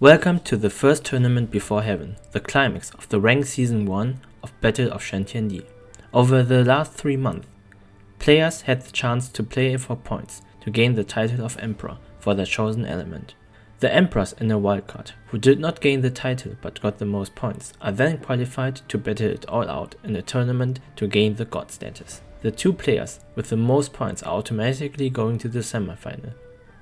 Welcome to the first tournament before heaven, the climax of the ranked season 1 of Battle of Shen-Tiandi. Over the last 3 months, players had the chance to play for points to gain the title of Emperor for their chosen element. The Emperors in a wildcard, who did not gain the title but got the most points, are then qualified to battle it all out in a tournament to gain the God status. The 2 players with the most points are automatically going to the semifinal.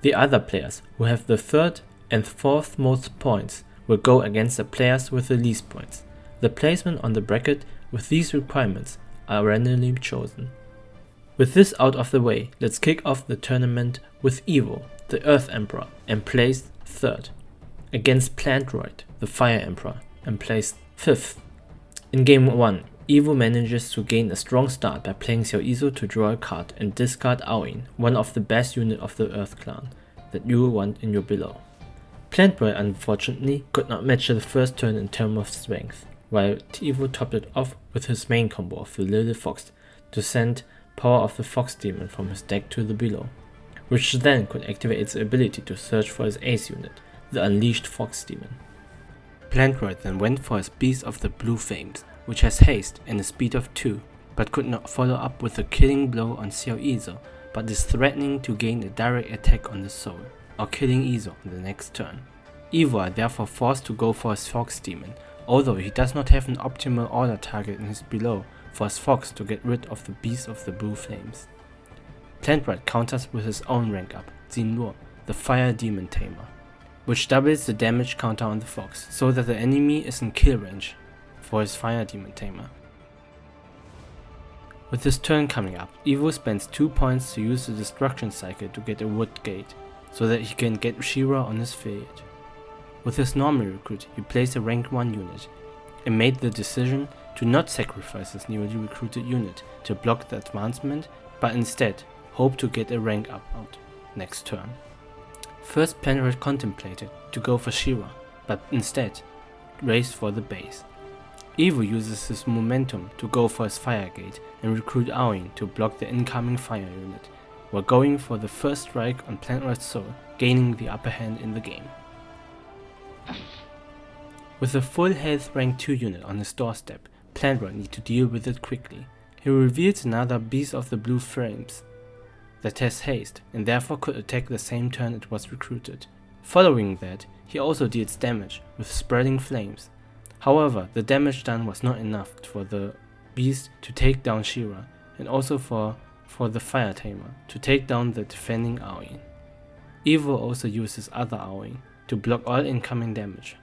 The other players, who have the 3rd and 4th most points, will go against the players with the least points. The placement on the bracket with these requirements are randomly chosen. With this out of the way, let's kick off the tournament with Eevoo, the Earth Emperor, and placed 3rd, against Plantroid, the Fire Emperor, and placed 5th. In game 1, Eevoo manages to gain a strong start by playing Xiao to draw a card and discard Aoin, one of the best units of the Earth clan that you will want in your below. Plantroid unfortunately could not match the first turn in terms of strength, while Eevoo topped it off with his main combo of the Little Fox to send power of the Fox Demon from his deck to the below, which then could activate its ability to search for his ace unit, the Unleashed Fox Demon. Plantroid then went for his Beast of the Blue Flames, which has haste and a speed of 2, but could not follow up with a killing blow on Xiao but is threatening to gain a direct attack on the soul, or killing Eevoo on the next turn. Eevoo are therefore forced to go for his Fox Demon, although he does not have an optimal order target in his below for his Fox to get rid of the Beast of the Blue Flames. Plantroid counters with his own rank up, Xinluo, the Fire Demon Tamer, which doubles the damage counter on the Fox, so that the enemy is in kill range for his Fire Demon Tamer. With his turn coming up, Eevoo spends 2 points to use the Destruction Cycle to get a Wood Gate, so that he can get She-Ra on his field. With his normal recruit, he plays a rank 1 unit, and made the decision to not sacrifice his newly recruited unit to block the advancement, but instead hope to get a rank up out next turn. First, Plantroid contemplated to go for She-Ra, but instead raced for the base. Eevoo uses his momentum to go for his Fire Gate and recruit Aoin to block the incoming fire unit, while going for the first strike on Plantroid's soul, gaining the upper hand in the game. With a full health rank 2 unit on his doorstep, Plantroid needs to deal with it quickly. He reveals another Beast of the Blue Flames that has haste and therefore could attack the same turn it was recruited. Following that, he also deals damage with Spreading Flames. However, the damage done was not enough for the Beast to take down She-Ra, and also for the Fire Tamer to take down the defending Aoin. Eevoo also uses other Aoin to block all incoming damage,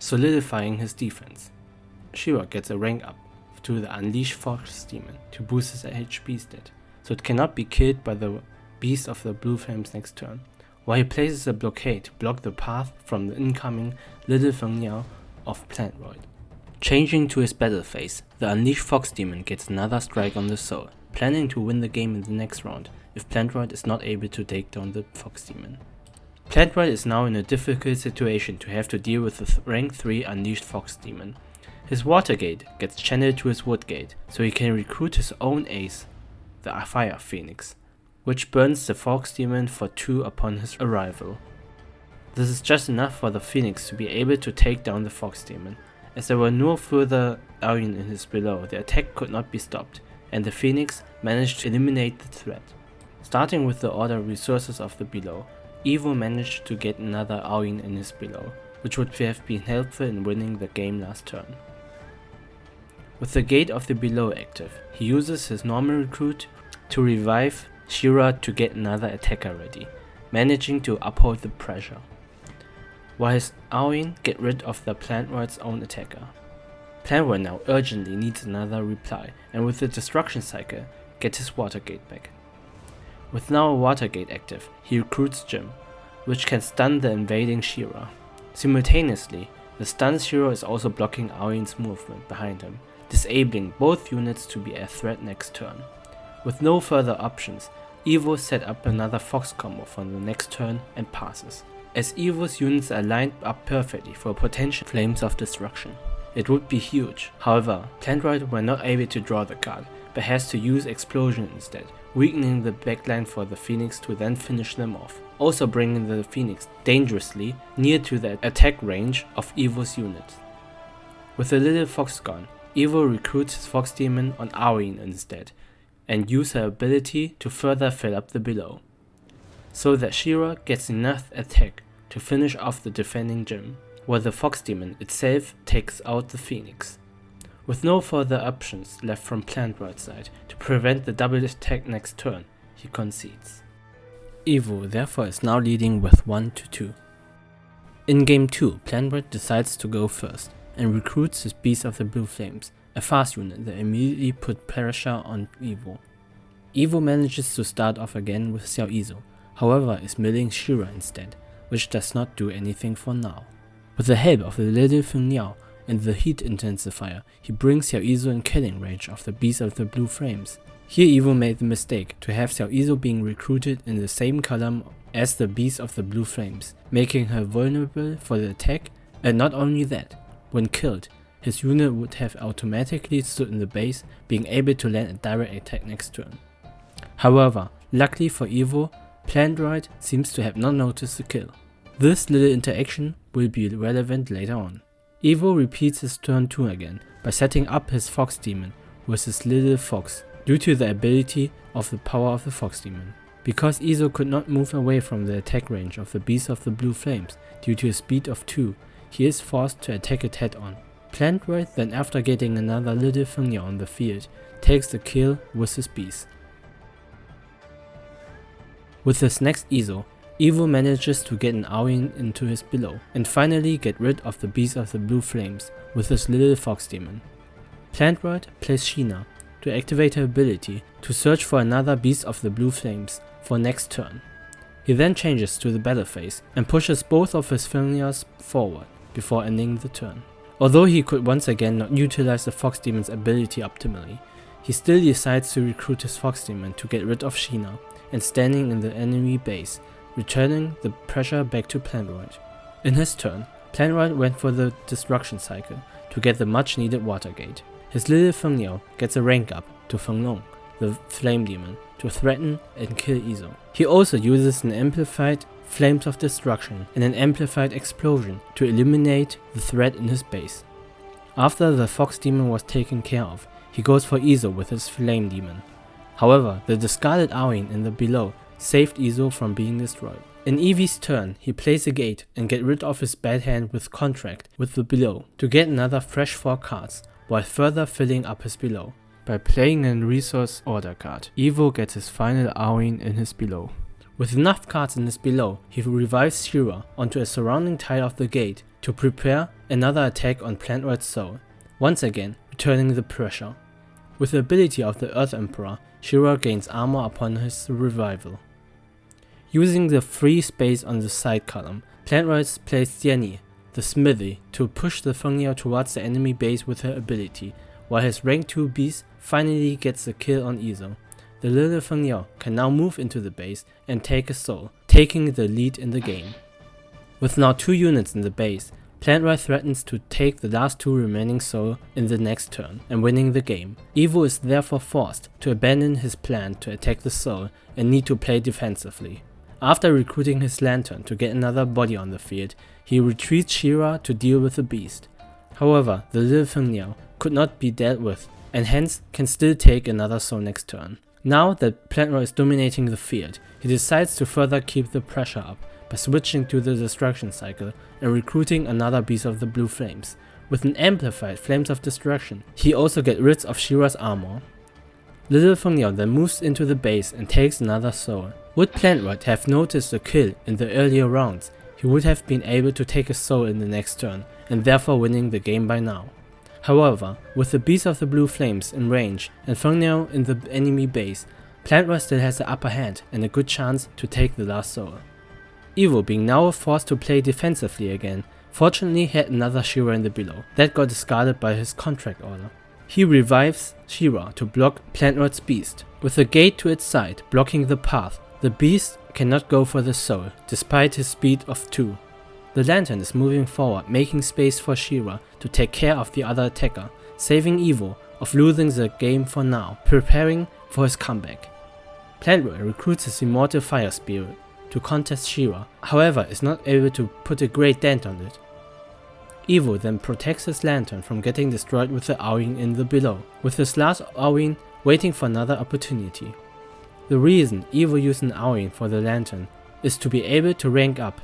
solidifying his defense. She-Ra gets a rank up to the Unleashed Fox Demon to boost his HP stat, so it cannot be killed by the Beast of the Blue Flames next turn, while he places a blockade to block the path from the incoming Little Feng Niao of Plantroid. Changing to his battle phase, the Unleashed Fox Demon gets another strike on the soul, planning to win the game in the next round if Plantroid is not able to take down the Fox Demon. Plantroid is now in a difficult situation to have to deal with the rank 3 Unleashed Fox Demon. His Water Gate gets channeled to his Wood Gate, so he can recruit his own ace, the Fire Phoenix, which burns the Fox Demon for 2 upon his arrival. This is just enough for the Phoenix to be able to take down the Fox Demon. As there were no further Aoin in his below, the attack could not be stopped, and the Phoenix managed to eliminate the threat. Starting with the order resources of the below, Eevoo managed to get another Aoin in his below, which would have been helpful in winning the game last turn. With the gate of the below active, he uses his normal recruit to revive She-Ra to get another attacker ready, managing to uphold the pressure, while his Aoin get rid of the Plantroid's own attacker. Plantroid now urgently needs another reply, and with the Destruction Cycle, gets his Water Gate back. With now a Water Gate active, he recruits Jim, which can stun the invading She-Ra. Simultaneously, the stunned She-Ra is also blocking Aoin's movement behind him, disabling both units to be a threat next turn. With no further options, Eevoo set up another Fox combo for the next turn and passes, as Eevoo's units are lined up perfectly for potential Flames of Destruction. It would be huge. However, Plantroid were not able to draw the card, but has to use Explosion instead, weakening the backline for the Phoenix to then finish them off, also bringing the Phoenix dangerously near to the attack range of Eevoo's units. With the little fox gone, Eevoo recruits his Fox Demon on Arwen instead, and use her ability to further fill up the below, so that She-Ra gets enough attack to finish off the defending gym, while the Fox Demon itself takes out the Phoenix. With no further options left from Plantroid's side to prevent the double attack next turn, he concedes. Eevoo therefore is now leading with 1-2. In game 2, Plantroid decides to go first and recruits his Beast of the Blue Flames, a fast unit that immediately put pressure on Eevoo. Eevoo manages to start off again with Xiao Izo, however is milling She-Ra instead, which does not do anything for now. With the help of the little Feng Niao and the heat intensifier, he brings Xiao Izo in killing range of the Beast of the Blue Flames. Here Eevoo made the mistake to have Xiao Izo being recruited in the same column as the Beast of the Blue Flames, making her vulnerable for the attack, and not only that, when killed, his unit would have automatically stood in the base, being able to land a direct attack next turn. However, luckily for Eevoo, Plantroid seems to have not noticed the kill. This little interaction will be relevant later on. Eevoo repeats his turn 2 again by setting up his Fox Demon with his little fox due to the ability of the power of the Fox Demon. Because Izo could not move away from the attack range of the Beast of the Blue Flames due to a speed of 2, he is forced to attack it head on. Plantroid then, after getting another little Feng Niao on the field, takes the kill with his beast. With his next Izo, Eevoo manages to get an Arwen into his below, and finally get rid of the Beast of the Blue Flames with his little Fox Demon. Plantroid plays Sheena to activate her ability to search for another Beast of the Blue Flames for next turn. He then changes to the battle phase and pushes both of his Feng Niaos forward before ending the turn. Although he could once again not utilize the Fox Demon's ability optimally, he still decides to recruit his Fox Demon to get rid of Sheena and standing in the enemy base, returning the pressure back to Plantroid. In his turn, Plantroid went for the destruction cycle to get the much needed water gate. His little Feng Niao gets a rank up to Feng Long, the flame demon, to threaten and kill Izo. He also uses an amplified Flames of Destruction and an amplified explosion to eliminate the threat in his base. After the Fox Demon was taken care of, he goes for Izo with his flame demon. However, the discarded Arwen in the below saved Izo from being destroyed. In Eevee's turn, he plays a gate and get rid of his bad hand with Contract with the below to get another fresh 4 cards, while further filling up his below. By playing a resource order card, Eevoo gets his final Arwen in his below. With enough cards in his below, he revives She-Ra onto a surrounding tile of the gate to prepare another attack on Plantroid's soul, once again returning the pressure. With the ability of the Earth Emperor, She-Ra gains armor upon his revival. Using the free space on the side column, Plantroid plays Tiani, the Smithy, to push the Feng Niao towards the enemy base with her ability, while his rank 2 beast finally gets the kill on Izo. The little Feng Niao can now move into the base and take a soul, taking the lead in the game. With now 2 units in the base, Plantroid threatens to take the last 2 remaining soul in the next turn and winning the game. Eevoo is therefore forced to abandon his plan to attack the soul and need to play defensively. After recruiting his lantern to get another body on the field, he retreats She-Ra to deal with the beast. However, the little Feng Niao could not be dealt with and hence can still take another soul next turn. Now that Plantroid is dominating the field, he decides to further keep the pressure up by switching to the destruction cycle and recruiting another Beast of the Blue Flames. With an amplified Flames of Destruction, he also gets rid of She-Ra's armor. Little Feng Niao then moves into the base and takes another soul. Would Plantroid have noticed the kill in the earlier rounds, he would have been able to take a soul in the next turn and therefore winning the game by now. However, with the Beast of the Blue Flames in range and Feng Niao in the enemy base, Plantroid still has the upper hand and a good chance to take the last soul. Eevoo, being now forced to play defensively again, fortunately had another She-Ra in the below, that got discarded by his contract order. He revives She-Ra to block Plantroid's beast. With the gate to its side blocking the path, the beast cannot go for the soul, despite his speed of 2. The lantern is moving forward, making space for She-Ra to take care of the other attacker, saving Eevoo of losing the game for now, preparing for his comeback. Plantroid recruits his immortal fire spirit to contest She-Ra, however is not able to put a great dent on it. Eevoo then protects his lantern from getting destroyed with the Awin in the below, with his last Awin waiting for another opportunity. The reason Eevoo used an Awin for the lantern is to be able to rank up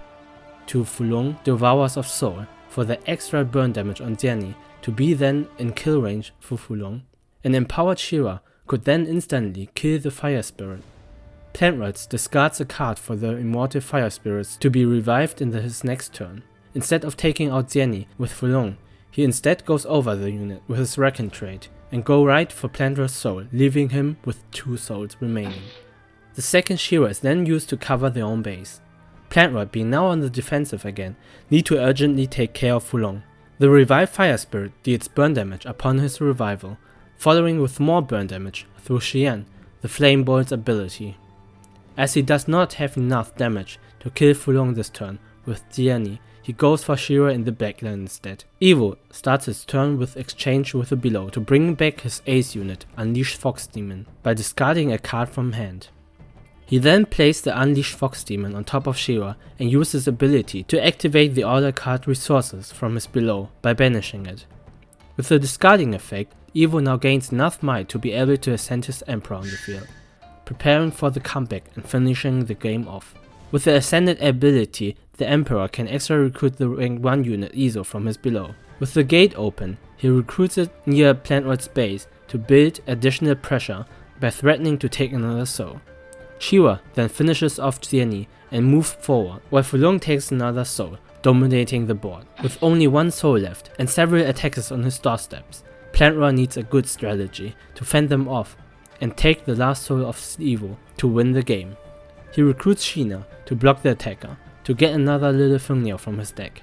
to Fulong, Devourers of Soul, for the extra burn damage on Tiandi to be then in kill range for Fulong. An empowered She-Ra could then instantly kill the fire spirit. Plantroid discards a card for the immortal fire spirits to be revived in his next turn. Instead of taking out Tiandi with Fulong, he instead goes over the unit with his Reckon trait and go right for Plantroid's soul, leaving him with 2 souls remaining. The second She-Ra is then used to cover their own base. Plantroid, being now on the defensive again, need to urgently take care of Fulong. The revived fire spirit deals burn damage upon his revival, following with more burn damage through Xian, the Flame Bolt's ability. As he does not have enough damage to kill Fulong this turn with Tiandi, he goes for She-Ra in the backline instead. Eevoo starts his turn with exchange with the below to bring back his ace unit, Unleash Fox Demon, by discarding a card from hand. He then plays the Unleash Fox Demon on top of She-Ra and uses his ability to activate the order card resources from his below by banishing it. With the discarding effect, Eevoo now gains enough might to be able to ascend his Emperor on the field, preparing for the comeback and finishing the game off. With the ascended ability, the Emperor can extra recruit the rank 1 unit Eevoo from his below. With the gate open, he recruits it near Plantroid's base to build additional pressure by threatening to take another soul. She-Ra then finishes off Tiandi and moves forward, while Fulong takes another soul, dominating the board. With only 1 soul left and several attackers on his doorsteps, Plantroid needs a good strategy to fend them off and take the last soul of Eevoo to win the game. He recruits Sheena to block the attacker, to get another little thumbnail from his deck.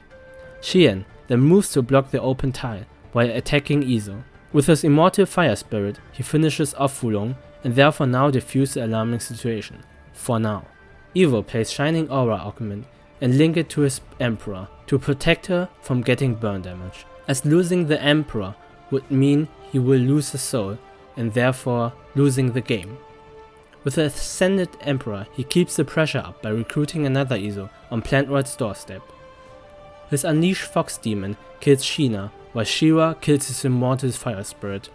Xian then moves to block the open tile while attacking Eevoo. With his immortal fire spirit, he finishes off Fulong and therefore now defuse the alarming situation. For now. Eevoo plays Shining Aura Augment and link it to his Emperor to protect her from getting burn damage, as losing the Emperor would mean he will lose his soul and therefore losing the game. With the Ascended Emperor, he keeps the pressure up by recruiting another Eevoo on Plantroid's doorstep. His Unleash Fox Demon kills Sheena, while She-Ra kills his immortal fire spirit.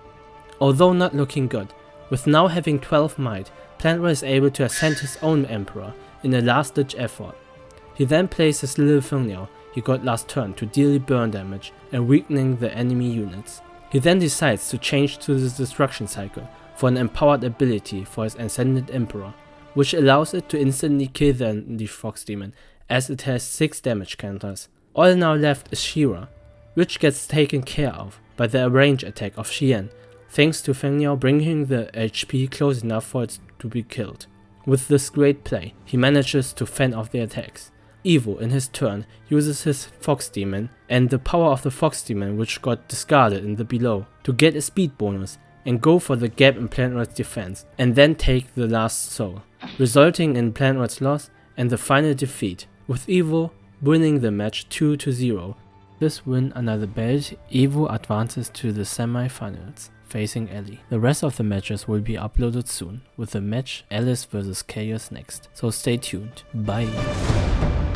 Although not looking good, with now having 12 might, Plantroid is able to ascend his own Emperor in a last-ditch effort. He then plays his little thumbnail he got last turn to deal burn damage and weakening the enemy units. He then decides to change to the Destruction Cycle for an empowered ability for his Ascended Emperor, which allows it to instantly kill the Unleash Fox Demon as it has 6 damage counters. All now left is She-Ra, which gets taken care of by the range attack of Xian, thanks to Feng Yao bringing the HP close enough for it to be killed. With this great play, he manages to fend off the attacks. Eevoo in his turn uses his Fox Demon and the power of the Fox Demon, which got discarded in the below, to get a speed bonus and go for the gap in Plantroid's defense and then take the last soul, resulting in Plantroid's loss and the final defeat, with Eevoo winning the match 2-0. This win another belt, Eevoo advances to the semi-finals, facing Ellie. The rest of the matches will be uploaded soon, with the match Alice vs Chaos next, so stay tuned. Bye!